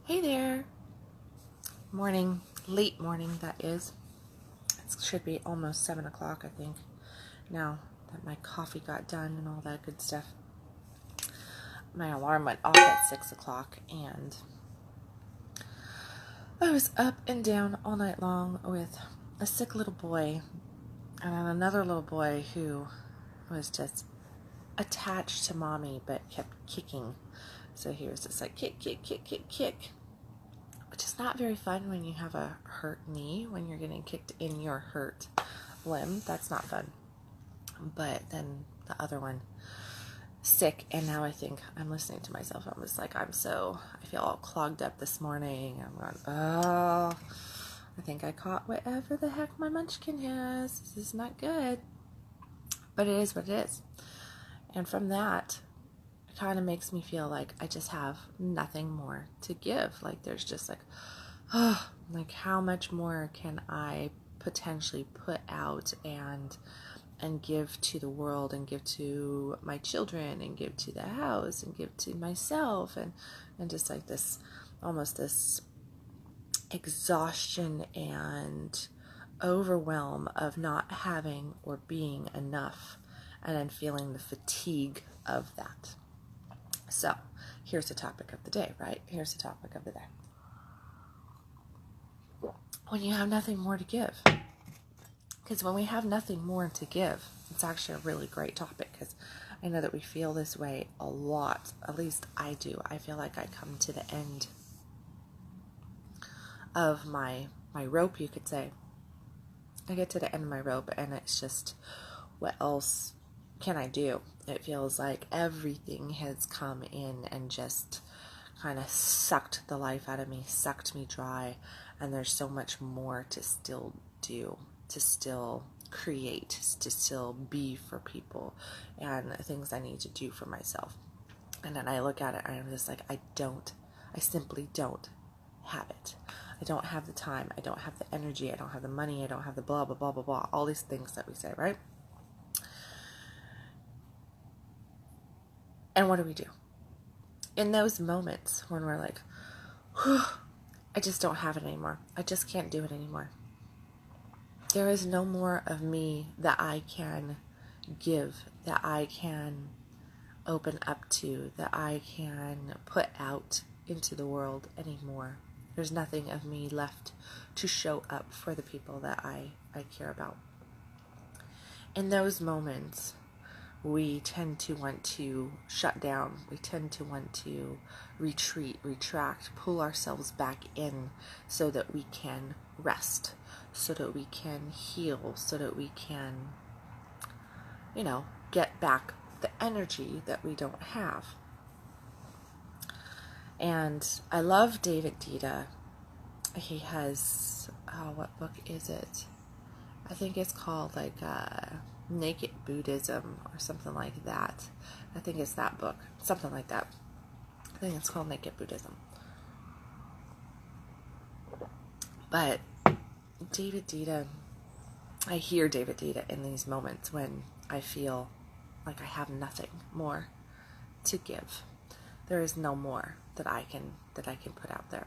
Hey there. Morning, late morning that is. It should be almost 7 o'clock, I think, now that my coffee got done and all that good stuff. My alarm went off at 6 o'clock and I was up and down all night long with a sick little boy and another little boy who was just attached to mommy but kept kicking. So he was just like kick, kick, kick, kick, kick. Which is not very fun when you have a hurt knee, when you're getting kicked in your hurt limb. That's not fun. But then the other one, sick, and now I think I'm listening to myself. I'm just like, I feel all clogged up this morning. I'm going, oh, I think I caught whatever the heck my munchkin has. This is not good. But it is what it is. And from that, it kind of makes me feel like I just have nothing more to give. Like there's just like, oh, like how much more can I potentially put out and give to the world and give to my children and give to the house and give to myself and just like this, almost this exhaustion and overwhelm of not having or being enough and then feeling the fatigue of that. So, here's the topic of the day, right? Here's the topic of the day. When you have nothing more to give. Because when we have nothing more to give, it's actually a really great topic because I know that we feel this way a lot. At least I do. I feel like I come to the end of my rope, you could say. I get to the end of my rope and it's just, what else can I do? It feels like everything has come in and just kind of sucked the life out of me, sucked me dry, and there's so much more to still do, to still create, to still be for people, and things I need to do for myself. And then I look at it and I'm just like, I simply don't have it. I don't have the time, I don't have the energy, I don't have the money, I don't have the blah, blah, blah, blah, blah, all these things that we say, right? And what do we do? In those moments when we're like, whew, I just don't have it anymore. I just can't do it anymore. There is no more of me that I can give, that I can open up to, that I can put out into the world anymore. There's nothing of me left to show up for the people that I care about. In those moments, we tend to want to shut down. We tend to want to retreat, retract, pull ourselves back in so that we can rest, so that we can heal, so that we can, get back the energy that we don't have. And I love David Dita. He has, what book is it? I think it's called Naked Buddhism or something like that. I think it's that book, something like that. I think it's called Naked Buddhism. But David Dita, I hear David Dita in these moments when I feel like I have nothing more to give. There is no more that I can put out there.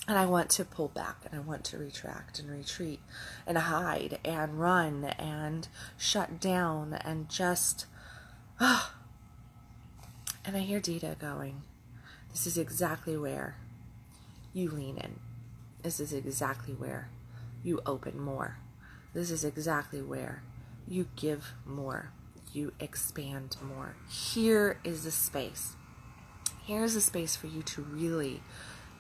And I want to pull back and I want to retract and retreat and hide and run and shut down and just, and I hear Dita going, this is exactly where you lean in. This is exactly where you open more. This is exactly where you give more. You expand more. Here is the space. Here's the space for you to really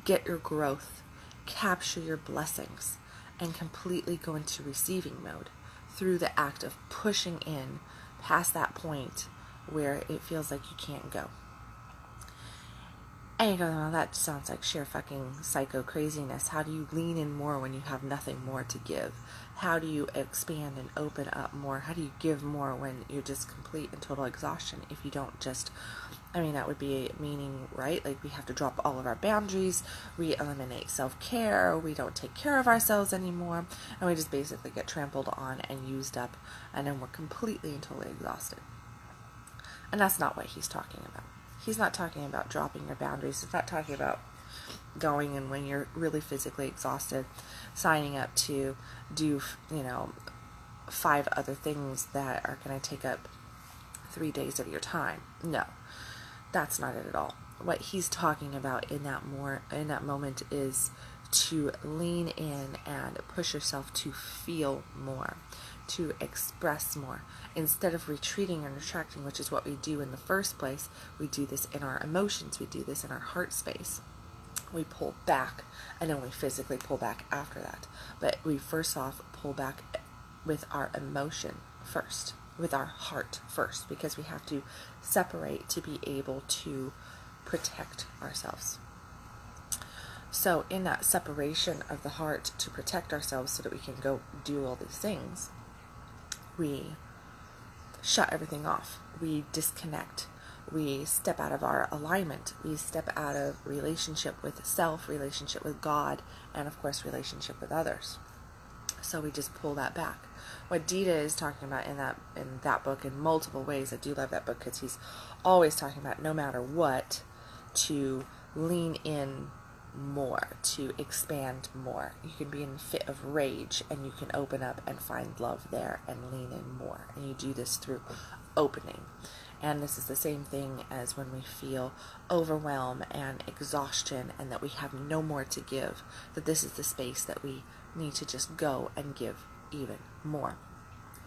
get your growth, capture your blessings, and completely go into receiving mode through the act of pushing in past that point where it feels like you can't go. And you go, oh, that sounds like sheer fucking psycho craziness. How do you lean in more when you have nothing more to give? How do you expand and open up more? How do you give more when you're just complete and total exhaustion? If you don't just, that would be meaning, right? Like we have to drop all of our boundaries. We eliminate self-care. We don't take care of ourselves anymore. And we just basically get trampled on and used up. And then we're completely and totally exhausted. And that's not what he's talking about. He's not talking about dropping your boundaries. He's not talking about going, and when you're really physically exhausted, signing up to do, 5 other things that are going to take up 3 days of your time. No, that's not it at all. What he's talking about in that moment is to lean in and push yourself to feel more, to express more. Instead of retreating and retracting, which is what we do in the first place, we do this in our emotions, we do this in our heart space. We pull back, and then we physically pull back after that. But we first off pull back with our emotion first, with our heart first, because we have to separate to be able to protect ourselves. So in that separation of the heart to protect ourselves so that we can go do all these things, we shut everything off. We disconnect. We step out of our alignment. We step out of relationship with self, relationship with God, and of course relationship with others. So we just pull that back. What Dita is talking about in that book in multiple ways, I do love that book because he's always talking about, no matter what, to lean in more, to expand more. You can be in a fit of rage and you can open up and find love there and lean in more. And you do this through opening. And this is the same thing as when we feel overwhelm and exhaustion and that we have no more to give, that this is the space that we need to just go and give even more.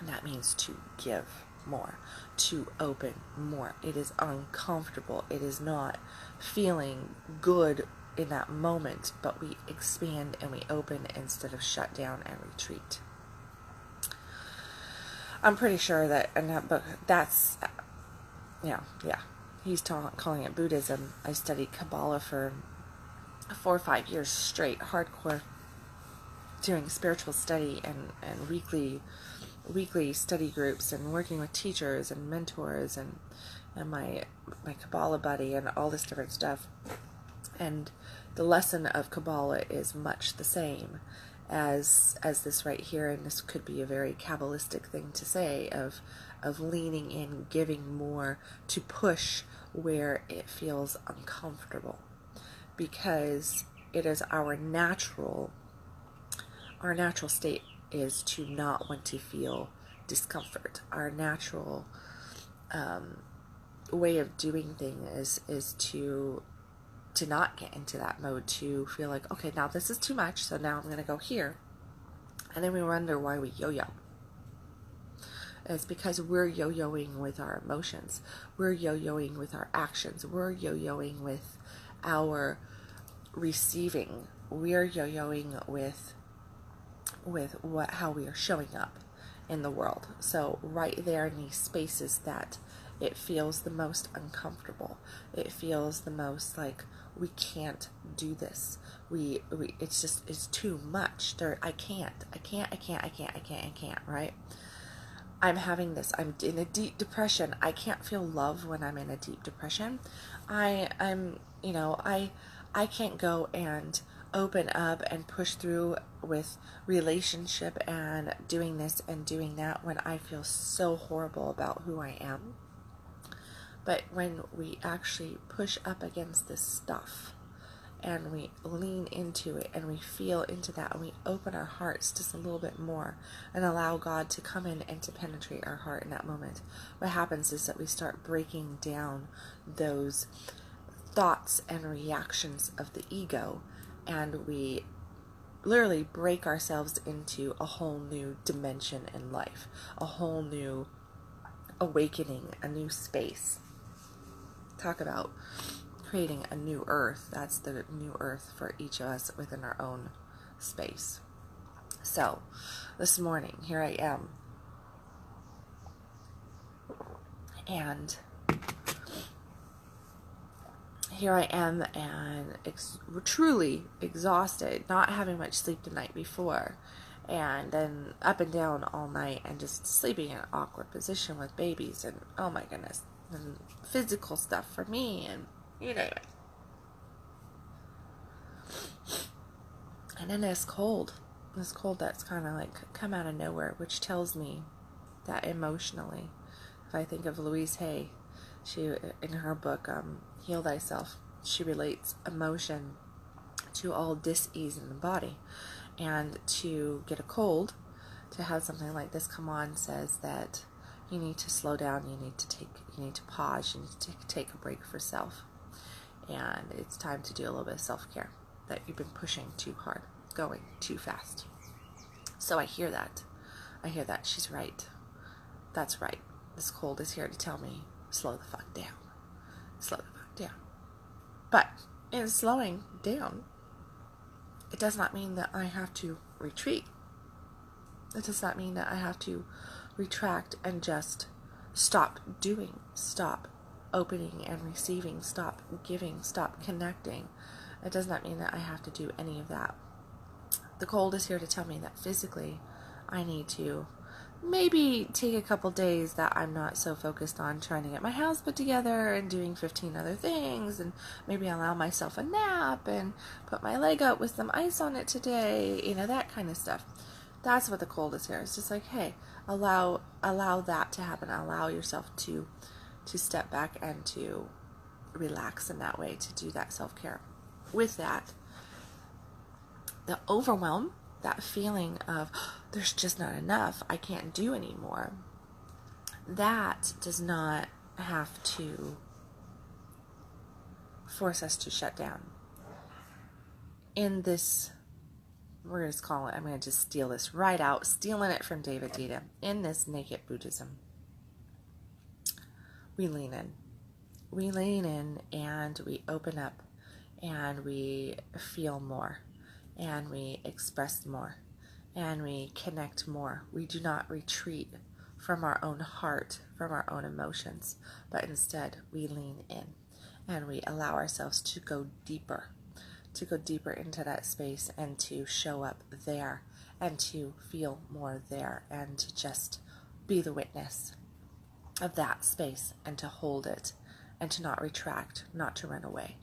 And that means to give more, to open more. It is uncomfortable. It is not feeling good in that moment, but we expand and we open instead of shut down and retreat. I'm pretty sure that in that book, that's, he's calling it Buddhism. I studied Kabbalah for 4 or 5 years straight, hardcore, doing spiritual study and weekly study groups and working with teachers and mentors and my Kabbalah buddy and all this different stuff. And the lesson of Kabbalah is much the same as this right here, and this could be a very Kabbalistic thing to say, of leaning in, giving more, to push where it feels uncomfortable, because it is our natural state is to not want to feel discomfort. Our natural way of doing things is to not get into that mode, to feel like, okay, now this is too much, so now I'm going to go here. And then we wonder why we yo-yo. It's because we're yo-yoing with our emotions. We're yo-yoing with our actions. We're yo-yoing with our receiving. We're yo-yoing with how we are showing up in the world. So right there in these spaces that it feels the most uncomfortable, it feels the most like we can't do this. It's too much. I can't, right? I'm having this. I'm in a deep depression. I can't feel love when I'm in a deep depression. I can't go and open up and push through with relationship and doing this and doing that when I feel so horrible about who I am. But when we actually push up against this stuff and we lean into it and we feel into that and we open our hearts just a little bit more and allow God to come in and to penetrate our heart in that moment, what happens is that we start breaking down those thoughts and reactions of the ego, and we literally break ourselves into a whole new dimension in life, a whole new awakening, a new space. Talk about creating a new earth. That's the new earth for each of us within our own space. So this morning, here I am, and truly exhausted, not having much sleep the night before, and then up and down all night and just sleeping in an awkward position with babies and oh my goodness, and physical stuff for me, and you know. And then this cold that's kind of like come out of nowhere, which tells me that emotionally, if I think of Louise Hay, she, in her book, Heal Thyself, she relates emotion to all dis-ease in the body. And to get a cold, to have something like this come on, says that you need to slow down, you need to pause, you need to take a break for self. And it's time to do a little bit of self-care that you've been pushing too hard, going too fast. So I hear that. She's right. That's right. This cold is here to tell me, slow the fuck down. Slow the fuck down. But in slowing down, it does not mean that I have to retreat. It does not mean that I have to retract and just stop doing, stop opening and receiving, stop giving, stop connecting. It does not mean that I have to do any of that. The cold is here to tell me that physically I need to maybe take a couple days that I'm not so focused on trying to get my house put together and doing 15 other things, and maybe allow myself a nap and put my leg up with some ice on it today, that kind of stuff. That's what the cold is here. It's just like, hey, allow that to happen. Allow yourself to step back and to relax in that way, to do that self-care. With that, the overwhelm, that feeling of there's just not enough, I can't do anymore, that does not have to force us to shut down. In this, we're going to call it, I'm going to just steal this right out, stealing it from David Dita. In this naked Buddhism, we lean in. We lean in and we open up and we feel more and we express more and we connect more. We do not retreat from our own heart, from our own emotions, but instead we lean in and we allow ourselves to go deeper into that space and to show up there and to feel more there and to just be the witness of that space and to hold it and to not retract, not to run away.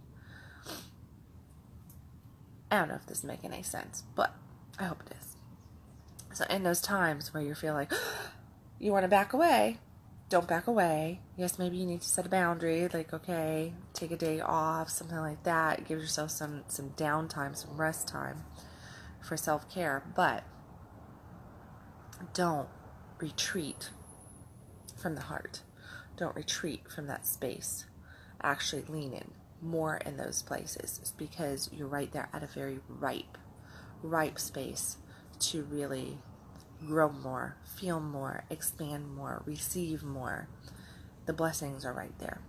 I don't know if this is making any sense, but I hope it is. So in those times where you feel like you want to back away, don't back away. Yes, maybe you need to set a boundary, like, okay, take a day off, something like that. Give yourself some downtime, some rest time for self-care, but don't retreat from the heart. Don't retreat from that space. Actually lean in more in those places, because you're right there at a very ripe space to really grow more, feel more, expand more, receive more. The blessings are right there.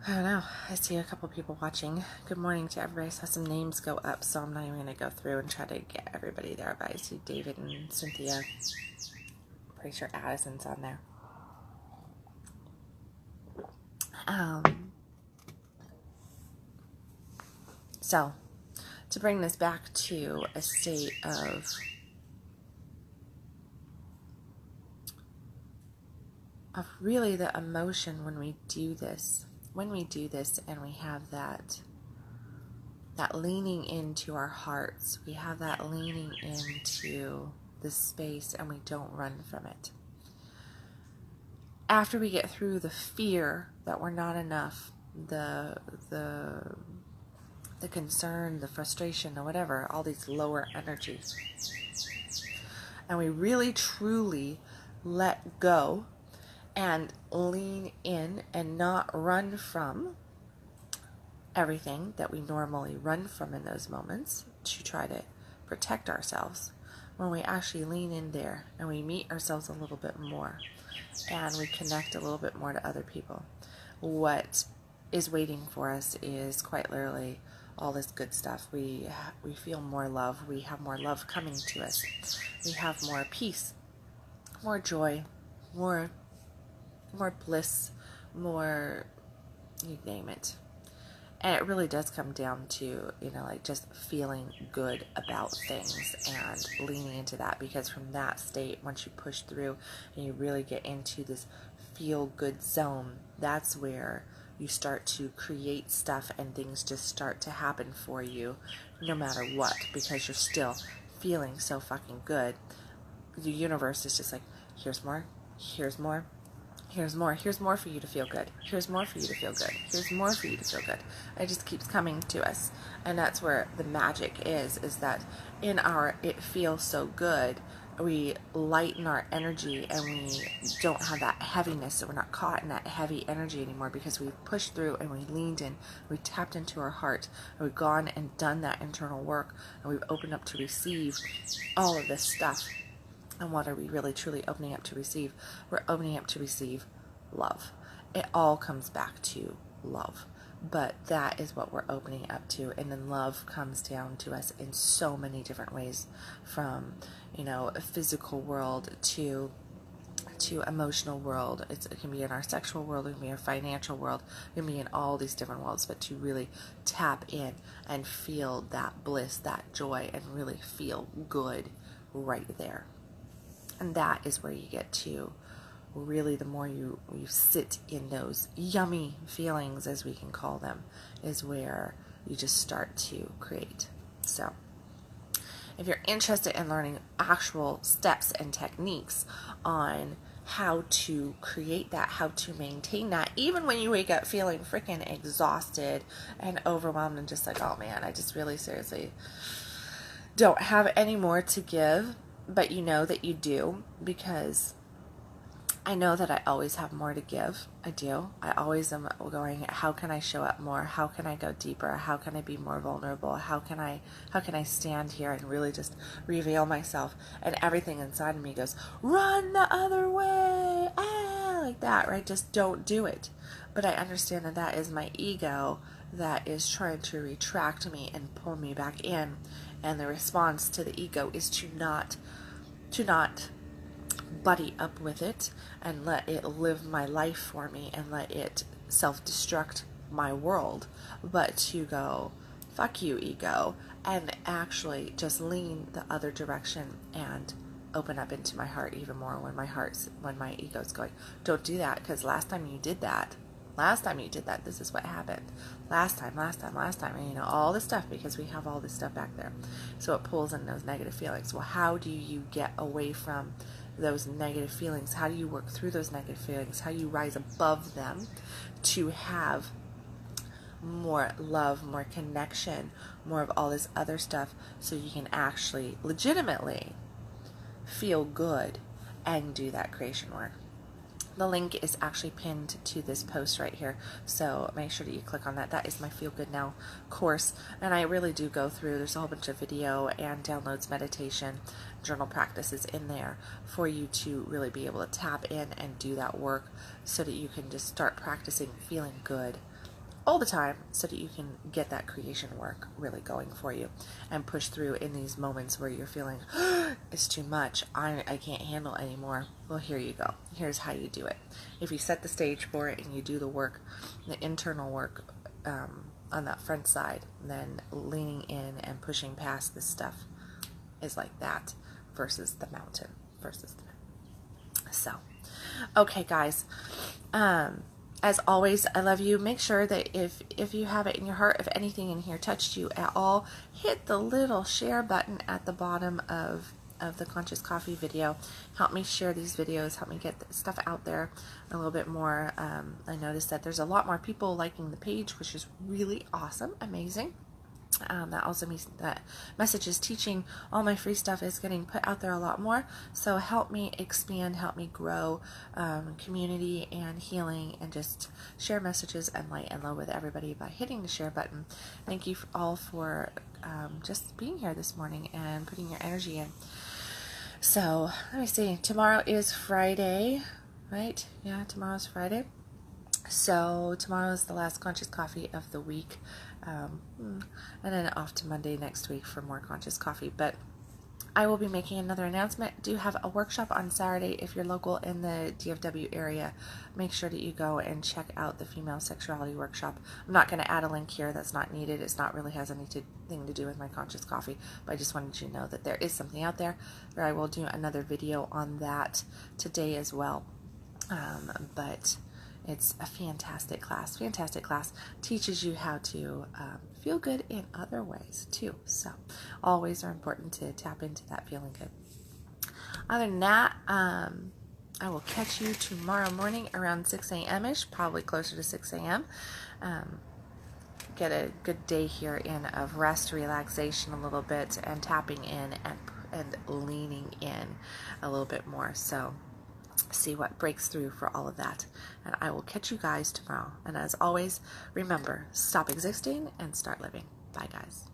I don't know. I see a couple people watching. Good morning to everybody. I saw some names go up, so I'm not even going to go through and try to get everybody there. But I see David and Cynthia. Pretty sure Addison's on there. So, to bring this back to a state of really the emotion when we do this and we have that leaning into our hearts, we have that leaning into the space and we don't run from it. After we get through the fear that we're not enough, the concern, the frustration, or whatever, all these lower energies, and we really truly let go and lean in and not run from everything that we normally run from in those moments to try to protect ourselves, when we actually lean in there and we meet ourselves a little bit more and we connect a little bit more to other people, what is waiting for us is quite literally all this good stuff. We feel more love. We have more love coming to us. We have more peace, more joy, more bliss, more, you name it. And it really does come down to, like just feeling good about things and leaning into that, because from that state, once you push through and you really get into this feel good zone, that's where you start to create stuff and things just start to happen for you no matter what, because you're still feeling so fucking good. The universe is just like, here's more, here's more, Here's more for you to feel good. Here's more for you to feel good. Here's more for you to feel good. It just keeps coming to us. And that's where the magic is that in our it feels so good, we lighten our energy and we don't have that heaviness. So we're not caught in that heavy energy anymore because we've pushed through and we leaned in, we tapped into our heart, and we've gone and done that internal work, and we've opened up to receive all of this stuff. And what are we really truly opening up to receive? We're opening up to receive love. It all comes back to love. But that is what we're opening up to. And then love comes down to us in so many different ways, from, a physical world to emotional world. It can be in our sexual world, it can be our financial world, it can be in all these different worlds, but to really tap in and feel that bliss, that joy, and really feel good right there. And that is where you get to really, the more you sit in those yummy feelings, as we can call them, is where you just start to create. So if you're interested in learning actual steps and techniques on how to create that, how to maintain that, even when you wake up feeling freaking exhausted and overwhelmed and just like, oh man, I just really seriously don't have any more to give, but you know that you do, because I know that I always have more to give. I do. I always am going, how can I show up more? How can I go deeper? How can I be more vulnerable? How can I stand here and really just reveal myself? And everything inside of me goes, run the other way, like that, right? Just don't do it. But I understand that that is my ego that is trying to retract me and pull me back in. And the response to the ego is to not buddy up with it and let it live my life for me and let it self-destruct my world, but to go, fuck you, ego, and actually just lean the other direction and open up into my heart even more when my ego's going, don't do that, because last time you did that, this is what happened. Last time, and all this stuff, because we have all this stuff back there. So it pulls in those negative feelings. Well, how do you get away from those negative feelings? How do you work through those negative feelings? How do you rise above them to have more love, more connection, more of all this other stuff, so you can actually legitimately feel good and do that creation work? The link is actually pinned to this post right here, so make sure that you click on that. That is my Feel Good Now course, and I really do go through, there's a whole bunch of video and downloads, meditation, journal practices in there for you to really be able to tap in and do that work, so that you can just start practicing feeling good all the time, so that you can get that creation work really going for you and push through in these moments where you're feeling it's too much, I can't handle anymore. Well, here you go. Here's how you do it. If you set the stage for it and you do the work, the internal work on that front side, then leaning in and pushing past this stuff is like that versus the mountain. So, okay, guys. As always, I love you. Make sure that if you have it in your heart, if anything in here touched you at all, hit the little share button at the bottom of the Conscious Coffee video. Help me share these videos. Help me get stuff out there a little bit more. I noticed that there's a lot more people liking the page, which is really awesome, amazing. That also means that messages, teaching, all my free stuff is getting put out there a lot more. So help me expand, help me grow community and healing, and just share messages and light and love with everybody by hitting the share button. Thank you all for just being here this morning and putting your energy in. So let me see. Tomorrow is Friday, right? Yeah, tomorrow's Friday. So tomorrow is the last Conscious Coffee of the week, and then off to Monday next week for more Conscious Coffee. But I will be making another announcement. I do have a workshop on Saturday. If you're local in the DFW area, make sure that you go and check out the Female Sexuality Workshop. I'm not going to add a link here. That's not needed. It's not really has anything to do with my Conscious Coffee, but I just wanted you to know that there is something out there. Where I will do another video on that today as well. But it's a fantastic class. Teaches you how to feel good in other ways too. So always are important to tap into that feeling good. Other than that, I I will catch you tomorrow morning around 6 a.m.-ish, probably closer to 6 a.m. Get a good day here in of rest, relaxation a little bit, and tapping in and leaning in a little bit more. So see what breaks through for all of that. And I will catch you guys tomorrow. And as always, remember, stop existing and start living. Bye, guys.